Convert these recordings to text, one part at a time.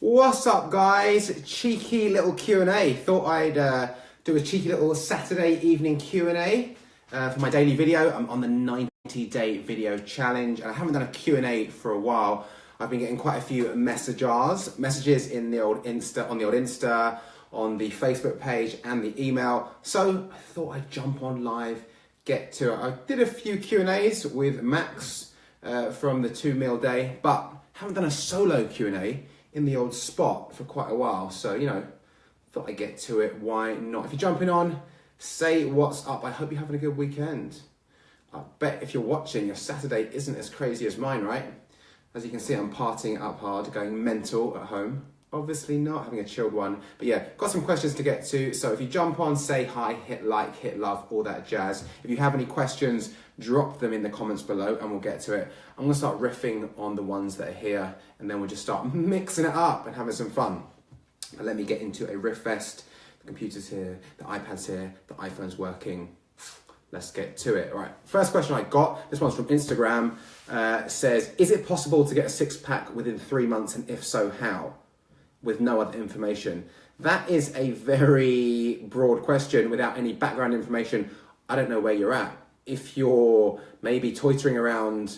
What's up, guys? Cheeky little Q&A. Thought I'd do a cheeky little Saturday evening Q&A for my daily video. I'm on the 90-day video challenge. I haven't done a Q&A for a while. I've been getting quite a few messages in the old Insta, on the Facebook page and the email. So I thought I'd jump on live, get to it. I did a few Q&As with Max from the 2 Meal Day, but haven't done a solo Q&A in the old spot for quite a while. So, thought I'd get to it. Why not? If you're jumping on, say what's up. I hope you're having a good weekend. I bet if you're watching, your Saturday isn't as crazy as mine, right? As you can see, I'm partying up hard, going mental at home. Obviously not, having a chilled one. But yeah, got some questions to get to. So if you jump on, say hi, hit like, hit love, all that jazz. If you have any questions, drop them in the comments below and we'll get to it. I'm gonna start riffing on the ones that are here and then we'll just start mixing it up and having some fun. But let me get into a riff fest. The computer's here, the iPad's here, the iPhone's working. Let's get to it. All right, first question I got, this one's from Instagram, says, is it possible to get a six-pack within 3 months, and if so, how? With no other information. That is a very broad question without any background information. I don't know where you're at. If you're maybe toitering around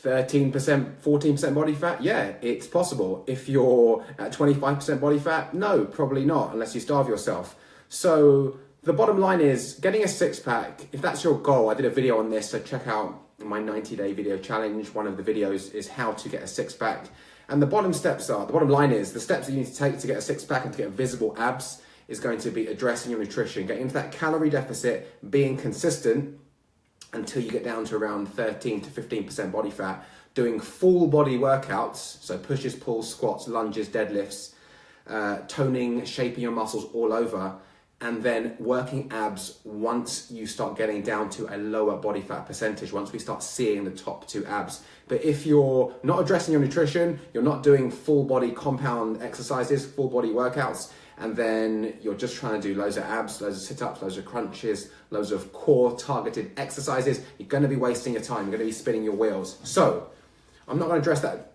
13%, 14% body fat, yeah, it's possible. If you're at 25% body fat, no, probably not, unless you starve yourself. So the bottom line is getting a six-pack, if that's your goal. I did a video on this, so check out my 90-day video challenge. One of the videos is how to get a six-pack. And the bottom line is, the steps that you need to take to get a six-pack and to get visible abs is going to be addressing your nutrition, getting into that calorie deficit, being consistent until you get down to around 13 to 15% body fat, doing full body workouts, so pushes, pulls, squats, lunges, deadlifts, toning, shaping your muscles all over, and then working abs once you start getting down to a lower body fat percentage, once we start seeing the top two abs. But if you're not addressing your nutrition, you're not doing full body compound exercises, full body workouts, and then you're just trying to do loads of abs, loads of sit-ups, loads of crunches, loads of core targeted exercises, you're gonna be wasting your time, you're gonna be spinning your wheels. So, I'm not gonna address that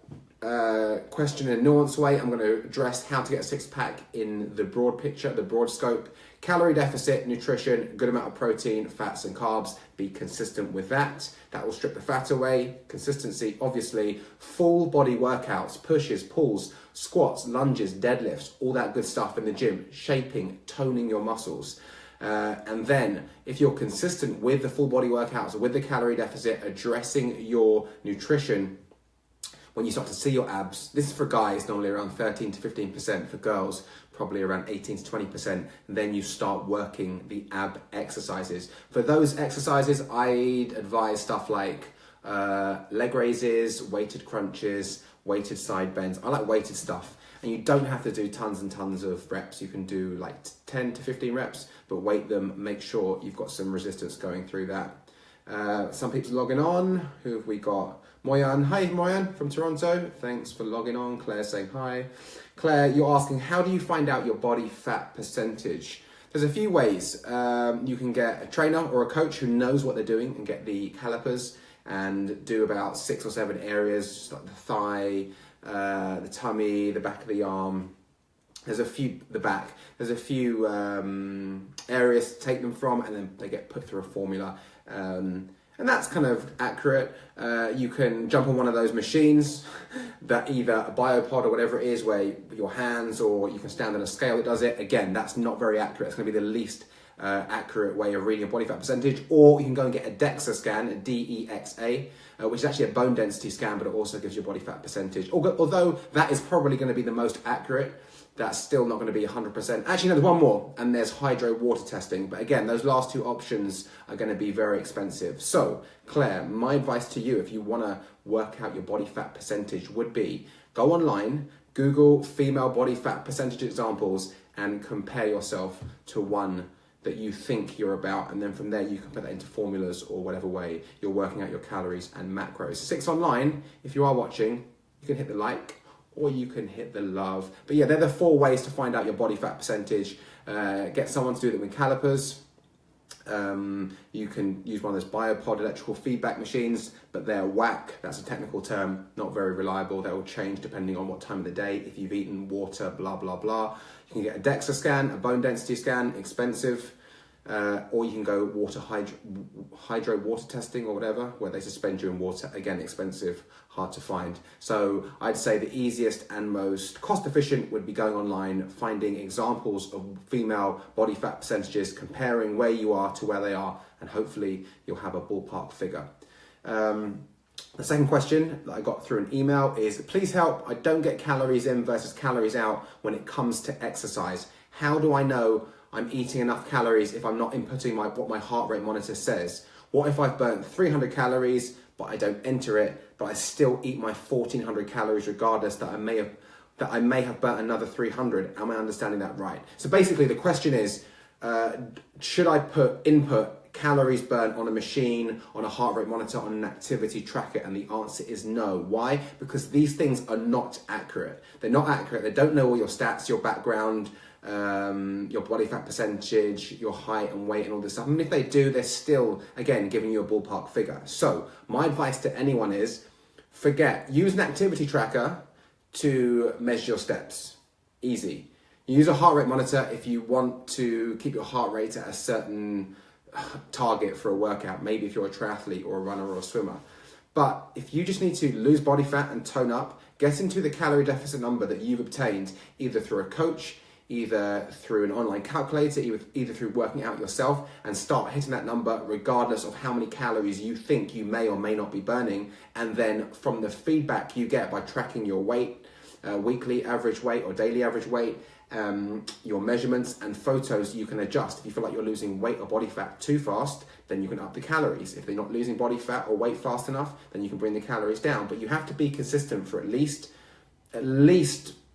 question in a nuanced way. I'm going to address how to get a six-pack in the broad picture, the broad scope. Calorie deficit, nutrition, good amount of protein, fats and carbs. Be consistent with that. That will strip the fat away. Consistency, obviously. Full body workouts, pushes, pulls, squats, lunges, deadlifts, all that good stuff in the gym. Shaping, toning your muscles. And then if you're consistent with the full body workouts, with the calorie deficit, addressing your nutrition, when you start to see your abs, this is for guys, normally around 13 to 15%, for girls, probably around 18 to 20%, then you start working the ab exercises. For those exercises, I'd advise stuff like leg raises, weighted crunches, weighted side bends. I like weighted stuff. And you don't have to do tons and tons of reps. You can do like 10 to 15 reps, but weight them, make sure you've got some resistance going through that. Some people logging on. Who have we got? Moyan. Hi, Moyan from Toronto. Thanks for logging on. Claire saying hi. Claire, you're asking, how do you find out your body fat percentage? There's a few ways. You can get a trainer or a coach who knows what they're doing and get the calipers and do about 6 or 7 areas, like the thigh, the tummy, the back of the arm. There's a few, the back. There's a few areas to take them from, and then they get put through a formula. And that's kind of accurate. You can jump on one of those machines that either a Biopod or whatever it is, where your hands, or you can stand on a scale that does it. Again, that's not very accurate. It's going to be the least accurate way of reading a body fat percentage. Or you can go and get a DEXA scan, a DEXA, which is actually a bone density scan, but it also gives you a body fat percentage. Although that is probably going to be the most accurate, that's still not going to be 100%. Actually, no, there's one more, and there's hydro water testing. But again, those last two options are going to be very expensive. So, Claire, my advice to you, if you want to work out your body fat percentage, would be go online, Google female body fat percentage examples, and compare yourself to one that you think you're about, and then from there you can put that into formulas or whatever way you're working out your calories and macros. 6 online, if you are watching, you can hit the like, or you can hit the love. But yeah, they're the 4 ways to find out your body fat percentage. Get someone to do them with calipers. You can use one of those Biopod electrical feedback machines, but they're whack. That's a technical term, not very reliable. They will change depending on what time of the day, if you've eaten water, blah, blah, blah. You can get a DEXA scan, a bone density scan, expensive. Or you can go hydro water testing or whatever, where they suspend you in water. Again, expensive, hard to find. So I'd say the easiest and most cost efficient would be going online, finding examples of female body fat percentages, comparing where you are to where they are, and hopefully you'll have a ballpark figure. The second question that I got through an email is, please help, I don't get calories in versus calories out when it comes to exercise. How do I know I'm eating enough calories if I'm not inputting what my heart rate monitor says? What if I've burnt 300 calories, but I don't enter it, but I still eat my 1400 calories regardless, that I may have burnt another 300? Am I understanding that right? So basically the question is, should I input calories burnt on a machine, on a heart rate monitor, on an activity tracker? And the answer is no. Why? Because these things are not accurate. They're not accurate. They don't know all your stats, your background, your body fat percentage, your height and weight and all this stuff. And if they do, they're still, again, giving you a ballpark figure. So my advice to anyone is, use an activity tracker to measure your steps. Easy. Use a heart rate monitor if you want to keep your heart rate at a certain target for a workout, maybe if you're a triathlete or a runner or a swimmer. But if you just need to lose body fat and tone up, get into the calorie deficit number that you've obtained either through a coach, either through an online calculator, either through working out yourself, and start hitting that number regardless of how many calories you think you may or may not be burning. And then from the feedback you get by tracking your weight, weekly average weight or daily average weight, your measurements and photos, you can adjust. If you feel like you're losing weight or body fat too fast, then you can up the calories. If they're not losing body fat or weight fast enough, then you can bring the calories down. But you have to be consistent for at least a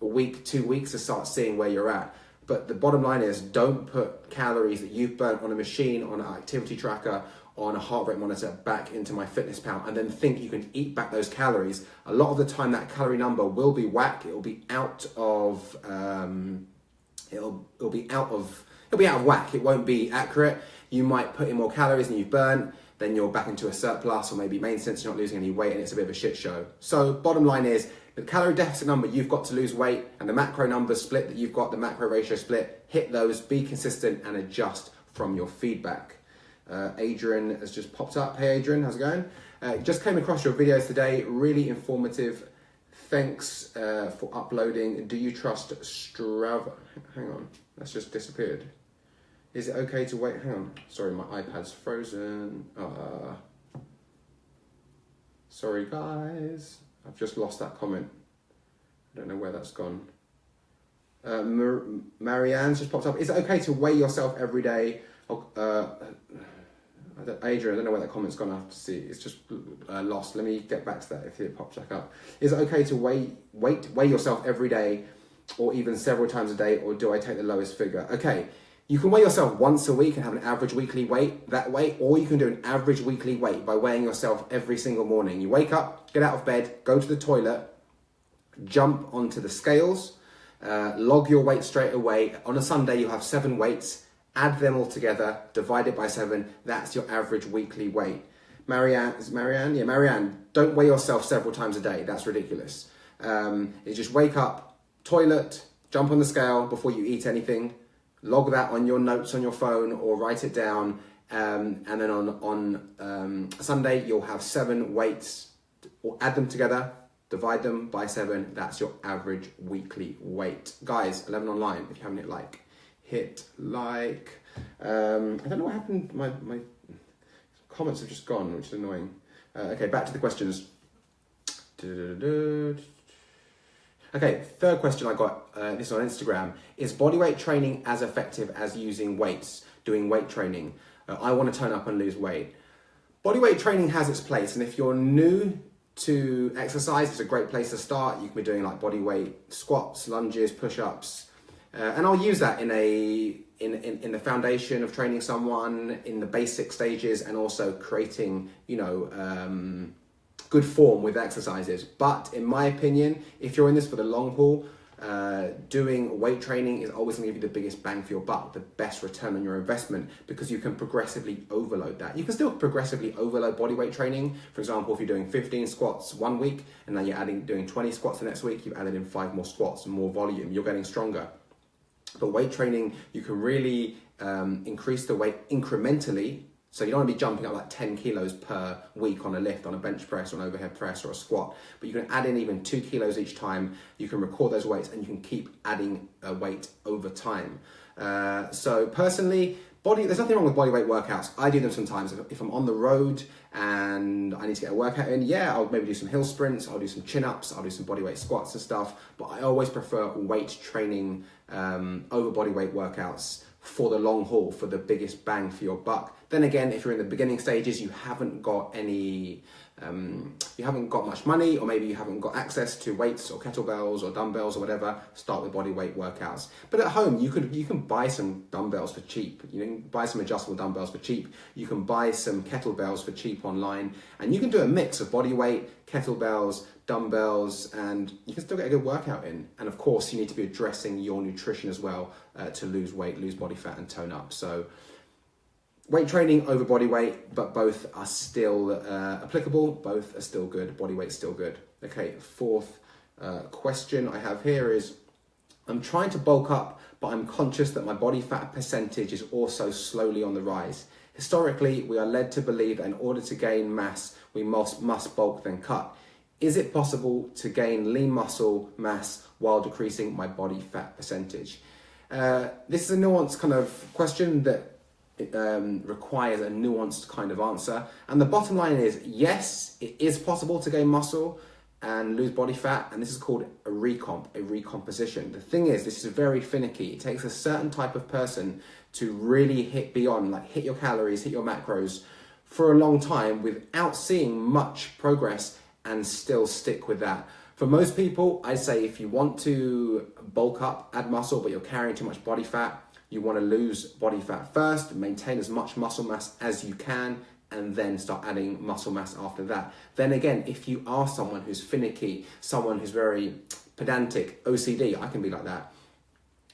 week, 2 weeks to start seeing where you're at. But the bottom line is, don't put calories that you've burnt on a machine, on an activity tracker, on a heart rate monitor back into MyFitnessPal and then think you can eat back those calories. A lot of the time that calorie number will be whack. It'll be out of it'll be out of whack. It won't be accurate. You might put in more calories than you've burnt, then you're back into a surplus or maybe maintenance, you're not losing any weight and it's a bit of a shit show. So bottom line is, the calorie deficit number you've got to lose weight and the macro number split that you've got, the macro ratio split, hit those, be consistent and adjust from your feedback. Adrian has just popped up. Hey Adrian, how's it going? Just came across your videos today, really informative. Thanks for uploading. Do you trust Strava? Hang on, that's just disappeared. Is it okay to wait? Hang on, sorry, my iPad's frozen. Sorry guys, I've just lost that comment. I don't know where that's gone. Marianne's just popped up. Is it okay to weigh yourself every day? Adrian, I don't know where that comment's gone. I have to see. It's just lost. Let me get back to that if it pops back up. Is it okay to weigh yourself every day or even several times a day, or do I take the lowest figure? Okay, you can weigh yourself once a week and have an average weekly weight that way, or you can do an average weekly weight by weighing yourself every single morning. You wake up, get out of bed, go to the toilet, jump onto the scales, log your weight straight away. On a Sunday, you'll have 7 weights. Add them all together, divide it by 7, that's your average weekly weight. Marianne, is Marianne? Yeah, Marianne, don't weigh yourself several times a day, that's ridiculous. You just wake up, toilet, jump on the scale before you eat anything, log that on your notes on your phone or write it down, and then on Sunday you'll have 7 weights, or add them together, divide them by 7, that's your average weekly weight. Guys, 11 online, if you haven't hit like. I don't know what happened. My comments have just gone, which is annoying. Okay, back to the questions. Okay, third question I got, this on Instagram. Is bodyweight training as effective as using weights, doing weight training? I want to tone up and lose weight. Bodyweight training has its place, and if you're new to exercise, it's a great place to start. You can be doing like bodyweight squats, lunges, push-ups, and I'll use that in the foundation of training someone, in the basic stages, and also creating, good form with exercises. But in my opinion, if you're in this for the long haul, doing weight training is always going to give you the biggest bang for your buck, the best return on your investment, because you can progressively overload that. You can still progressively overload body weight training. For example, if you're doing 15 squats one week and then you're doing 20 squats the next week, you've added in 5 more squats and more volume, you're getting stronger. But weight training, you can really increase the weight incrementally. So you don't want to be jumping up like 10 kilos per week on a lift, on a bench press, or an overhead press, or a squat. But you can add in even 2 kilos each time. You can record those weights and you can keep adding weight over time. So personally, there's nothing wrong with body weight workouts. I do them sometimes. If I'm on the road and I need to get a workout in, yeah, I'll maybe do some hill sprints, I'll do some chin-ups, I'll do some body weight squats and stuff. But I always prefer weight training over body weight workouts for the long haul, for the biggest bang for your buck. Then again, if you're in the beginning stages, you haven't got much money, or maybe you haven't got access to weights or kettlebells or dumbbells or whatever, start with body weight workouts. But at home, you can buy some dumbbells for cheap. You can buy some adjustable dumbbells for cheap. You can buy some kettlebells for cheap online, and you can do a mix of body weight, kettlebells, dumbbells, and you can still get a good workout in. And of course, you need to be addressing your nutrition as well to lose weight, lose body fat, and tone up. So weight training over body weight, but both are still applicable. Both are still good. Body weight's still good. Okay, fourth question I have here is, I'm trying to bulk up, but I'm conscious that my body fat percentage is also slowly on the rise. Historically, we are led to believe that in order to gain mass, we must bulk then cut. Is it possible to gain lean muscle mass while decreasing my body fat percentage? This is a nuanced kind of question that requires a nuanced kind of answer. And the bottom line is, yes, it is possible to gain muscle and lose body fat, and this is called a recomposition. The thing is, this is very finicky. It takes a certain type of person to really hit your calories, hit your macros for a long time without seeing much progress and still stick with that. For most people, I'd say if you want to bulk up, add muscle, but you're carrying too much body fat, you want to lose body fat first, maintain as much muscle mass as you can, and then start adding muscle mass after that. Then again, if you are someone who's finicky, someone who's very pedantic, OCD, I can be like that,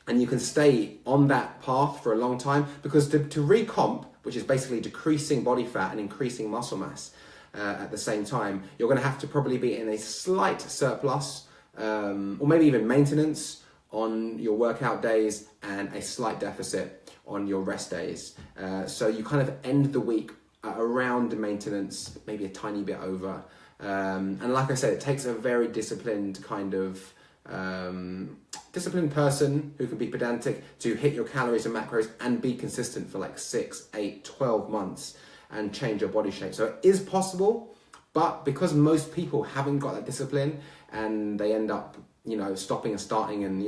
and you can stay on that path for a long time, because to recomp, which is basically decreasing body fat and increasing muscle mass at the same time, you're going to have to probably be in a slight surplus, or maybe even maintenance on your workout days, and a slight deficit on your rest days. So you kind of end the week around maintenance, maybe a tiny bit over. And like I said, it takes a very disciplined kind of disciplined person who can be pedantic to hit your calories and macros and be consistent for like 6, 8, 12 months and change your body shape. So it is possible, but because most people haven't got that discipline and they end up, stopping and starting, and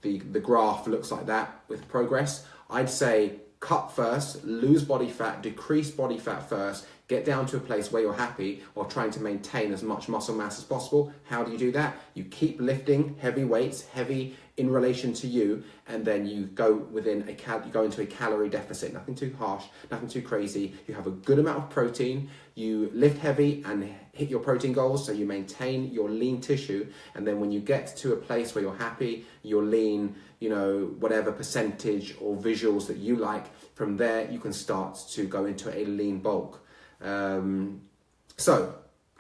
the graph looks like that with progress, I'd say cut first, lose body fat, decrease body fat first, get down to a place where you're happy or trying to maintain as much muscle mass as possible. How do you do that? You keep lifting heavy weights, heavy in relation to you, and then you go into a calorie deficit. Nothing too harsh, nothing too crazy. You have a good amount of protein. You lift heavy and hit your protein goals, so you maintain your lean tissue. And then when you get to a place where you're happy, you're lean, whatever percentage or visuals that you like, from there you can start to go into a lean bulk. So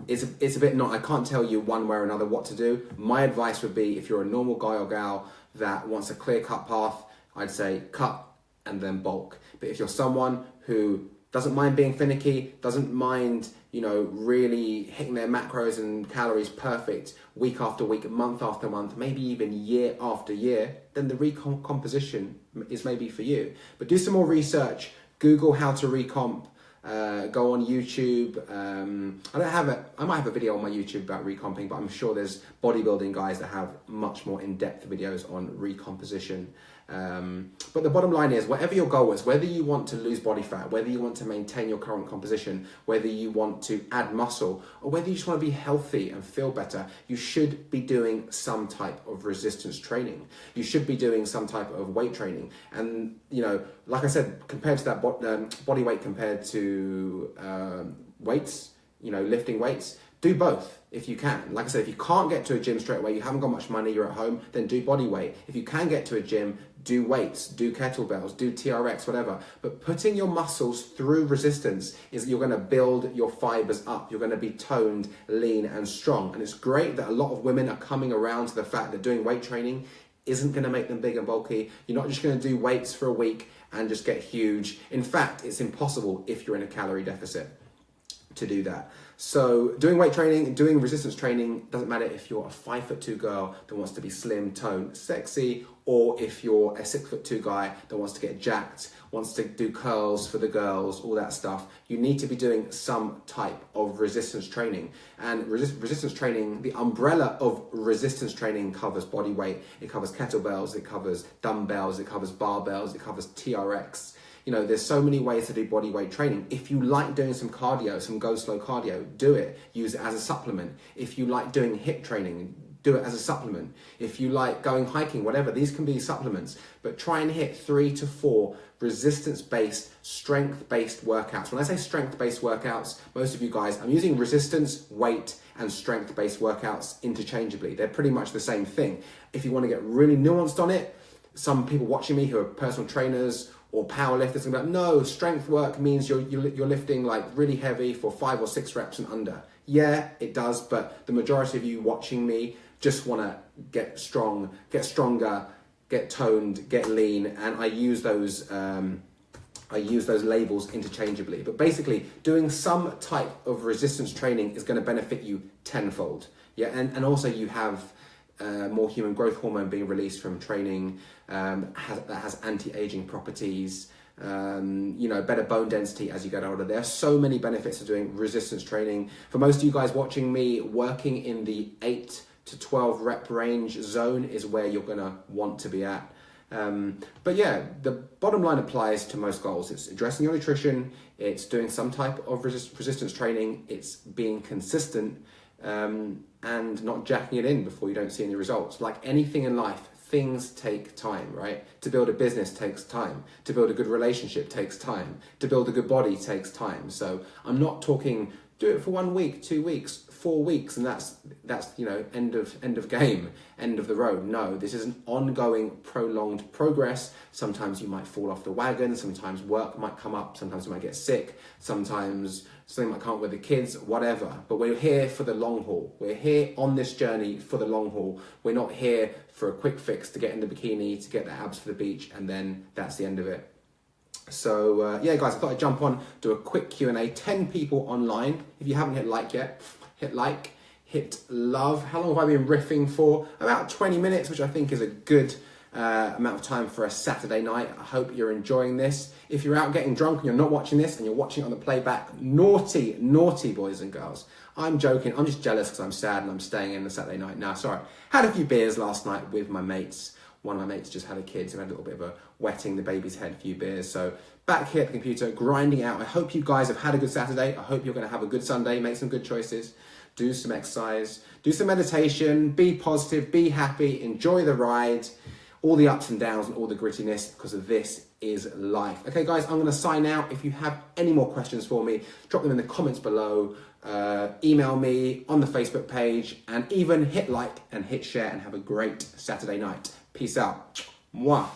it's a bit I can't tell you one way or another what to do. My advice would be, if you're a normal guy or gal that wants a clear-cut path, I'd say cut and then bulk. But if you're someone who doesn't mind being finicky, doesn't mind, really hitting their macros and calories perfect week after week, month after month, maybe even year after year, then the recomposition is maybe for you. But do some more research, Google how to recomp, go on YouTube. I might have a video on my YouTube about recomping, but I'm sure there's bodybuilding guys that have much more in-depth videos on recomposition. But the bottom line is, whatever your goal is, whether you want to lose body fat, whether you want to maintain your current composition, whether you want to add muscle, or whether you just want to be healthy and feel better, you should be doing some type of resistance training. You should be doing some type of weight training. And, like I said, compared to that body weight compared to weights, lifting weights, do both if you can. Like I said, if you can't get to a gym straight away, you haven't got much money, you're at home, then do body weight. If you can get to a gym, do weights, do kettlebells, do TRX, whatever. But putting your muscles through resistance is you're going to build your fibers up. You're going to be toned, lean, and strong. And it's great that a lot of women are coming around to the fact that doing weight training isn't going to make them big and bulky. You're not just going to do weights for a week and just get huge. In fact, it's impossible if you're in a calorie deficit to do that. So doing weight training, doing resistance training, doesn't matter if you're a 5'2" girl that wants to be slim, toned, sexy, or if you're a 6'2" guy that wants to get jacked, wants to do curls for the girls, all that stuff. You need to be doing some type of resistance training. And resistance training, the umbrella of resistance training covers body weight, it covers kettlebells, it covers dumbbells, it covers barbells, it covers TRX. You know, there's so many ways to do body weight training. If you like doing some cardio, some go slow cardio, do it. Use it as a supplement. If you like doing HIIT training, do it as a supplement. If you like going hiking, whatever, these can be supplements. But try and hit 3 to 4 resistance-based, strength-based workouts. When I say strength-based workouts, most of you guys, I'm using resistance, weight, and strength-based workouts interchangeably. They're pretty much the same thing. If you want to get really nuanced on it, some people watching me who are personal trainers or power lifters are like, no, strength work means you're lifting like really heavy for 5 or 6 reps and under. Yeah, it does, but the majority of you watching me just want to get strong, get stronger, get toned, get lean, and I use those labels interchangeably. But basically, doing some type of resistance training is going to benefit you tenfold. Yeah, and also you have more human growth hormone being released from training that has anti-aging properties, you know, better bone density as you get older. There are so many benefits of doing resistance training. For most of you guys watching me, working in the 8 to 12 rep range zone is where you're gonna want to be at. But yeah, the bottom line applies to most goals. It's addressing your nutrition, it's doing some type of resistance training, it's being consistent, and not jacking it in before you don't see any results. Like anything in life, things take time, right? To build a business takes time. To build a good relationship takes time. To build a good body takes time. So I'm not talking do it for 1 week, 2 weeks, 4 weeks, and that's you know, end of game, end of the road. No, this is an ongoing, prolonged progress. Sometimes you might fall off the wagon, sometimes work might come up, sometimes you might get sick, sometimes something might come up with the kids, whatever. But we're here for the long haul. We're here on this journey for the long haul. We're not here for a quick fix to get in the bikini, to get the abs for the beach, and then that's the end of it. So yeah, guys, I thought I'd jump on, do a quick Q&A. 10 people online. If you haven't hit like yet, hit like, hit love. How long have I been riffing for? About 20 minutes, which I think is a good amount of time for a Saturday night. I hope you're enjoying this. If you're out getting drunk and you're not watching this and you're watching it on the playback, naughty, naughty boys and girls. I'm joking. I'm just jealous because I'm sad and I'm staying in the Saturday night now. Sorry. Had a few beers last night with my mates. One of my mates just had a kid, so I had a little bit of a wetting the baby's head, a few beers. So back here at the computer, grinding out. I hope you guys have had a good Saturday. I hope you're going to have a good Sunday, make some good choices, do some exercise, do some meditation, be positive, be happy, enjoy the ride, all the ups and downs and all the grittiness, because of this is life. Okay, guys, I'm going to sign out. If you have any more questions for me, drop them in the comments below. Email me on the Facebook page, and even hit like and hit share, and have a great Saturday night. Peace out. Mwah.